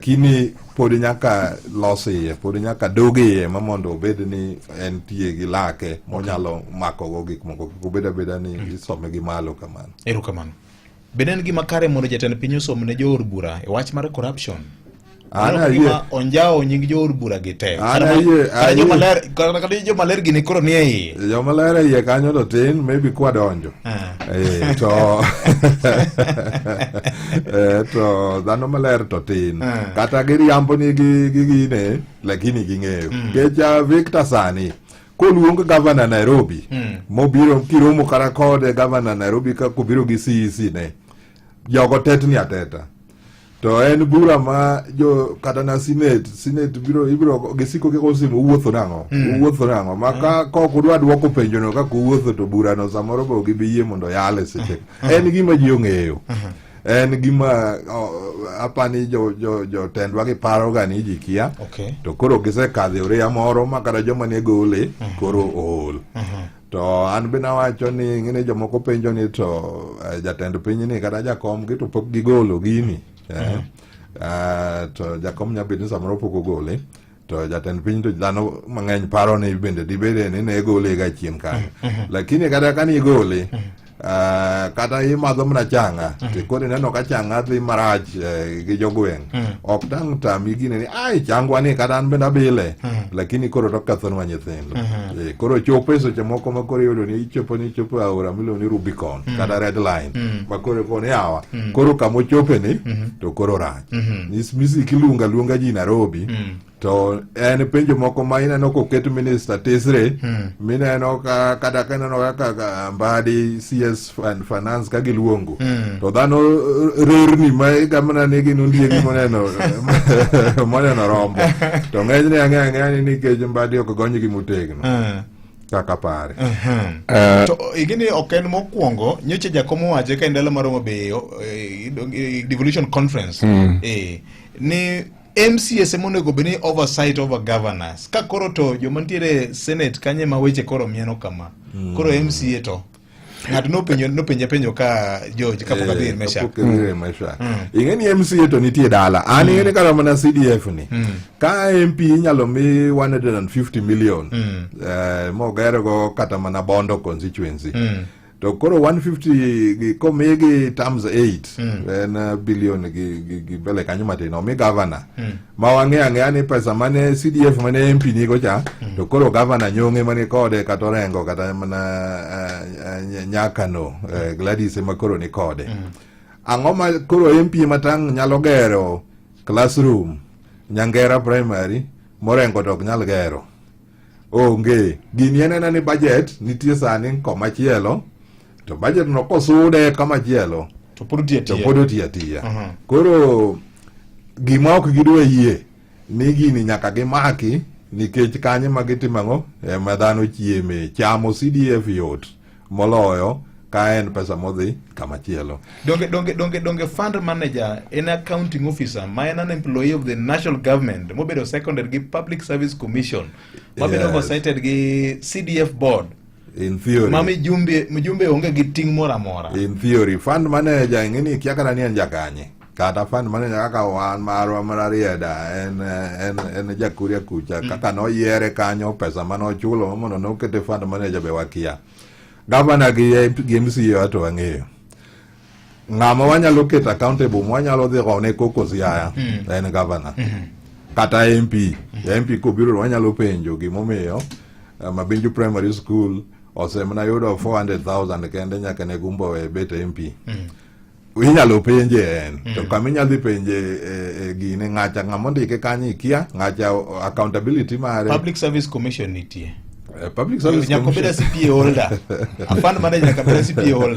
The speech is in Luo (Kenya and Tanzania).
Kini podi nyaka losi podi nyaka dogi ma mondo obed ni en tie gi lake monyalo mako go gik moko beda ni isome gi malo kamano. Erokamano. Beden gima kare mondo jatend piny osom ne jood bura e wach mar corruption. Ana yie onjao nying jood bura gi te. Ana yie jo maler gini koro ni ei. Jo maler yie kanyo to tin maybe kwa donjo. To to dhano maler to tin. Kata giriambo ni gine lakini ging'eyo. Kecha Victor Sani koluong governor Nairobi mobiro kiromo kara kode governor Nairobi ka kubiro gi CEC ne jogo tetni ateta to en bura ma jo kata na senate ibiro gisiko ke kosimo wuotho nango maka ko kudwa dwoko penjo no ka kuwuotho to bura no samoro bo gibiyie mondo yale seche en gima ji ong'eyo en gima apani jo tendwa gi paro ga ni ji kia to koro gisekadhe oreya moro makara joma ne gole koro ool to an bina wacho ni ngine jomoko penjo ni to jatend piny ni kata jakom gi to pok gigolo gini to jakom nyabedi samoro pok ogole to jatend piny to dhano mang'eny paro ni bende dibede ni ne gole ga chien kanyo lakini kata kani igole kata imadho mna changa kodi neno ka changa dhi marach gi jogweng ok tang tami gine ni ai changwa ni kata an benda bile lakini koro to kathonwa nyithindo koro chopo seche moko ma koro yudo ni ichopo aora milo ni Rubicon kata red line ma koro koni yawa koro kamo chope ni to koro rach misi kilunga ji Nairobi to en penjo moko ma ineno koket minister tesre mineno ka kata kaneno kaka Mbadi CS finance ka giluongo to dhano rerni ma gamna nigi nondiegi moneno rombo to ng'enyne ang'e ni nikech Mbadi ok gonygi motegno kaka pare to igini oken mokwongo nyoche jakomo wache ka ndalo maromo beyo devolution conference ni MCS monego beni oversight over governors ka koro to jomantiere senate kanye ma weche koro mieno kama koro MCA to ng'ato nopenjo ka George kapok adhi mesha ing'eni MCA to nitie dala an ing'eni kara mana CDF ni ka MP inyalo mi 150 million mogero go kata mana Bondo constituency to koro 150 gi komigi times 8 en billion gi bele kanyo matino mi governor ma wang'e ni pesa mane CDF mane MP ni gocha to koro governor nyong'e mane kode kata Orengo kata mana Nyakano Gladys ma koro ni kode ang'o ma koro MP matang nyalo gero classroom Nyangera primary Morengo to ok nyal gero onge gini en ni budget nitie sani komachielo to budget no kosude kama chielo to podo tiya koro gima ok gidwe yie ni gini nyaka gimaki nikech kanye magitimango ma dhano chieme chamo CDF yot moloyo ka en pesa modhi kama chielo donge fund manager en accounting officer ma en an employee of the national government mobedo secondary gi public service commission mobedo oversighted gi CDF board in theory mami jumbe onge gi ting mora in theory fund manager ngini kia kana ni anjakanye kata fund manager kaka wan marwa mararieda en jakuria kucha kaka no yere kanyo pesa mano chulo mono no kete fund manager be wakia governor gi MCA to ang'eyo ng'ama wanyalo keto accountable wanyalo dhi gone koko siaya en governor kata MP kobiro wanyalo penjo gimomiyo Mabinju primary school osemna yudo 400,000 kende nyaka ne gumbo e bet MP inyalo penje en to kaminyalo dhi penje gine ng'acha ng'amondike kanyi kia ng'acha accountability mare public service commission nitie public service nyaka beda CPA holder afan manager nyaka beda CPA holder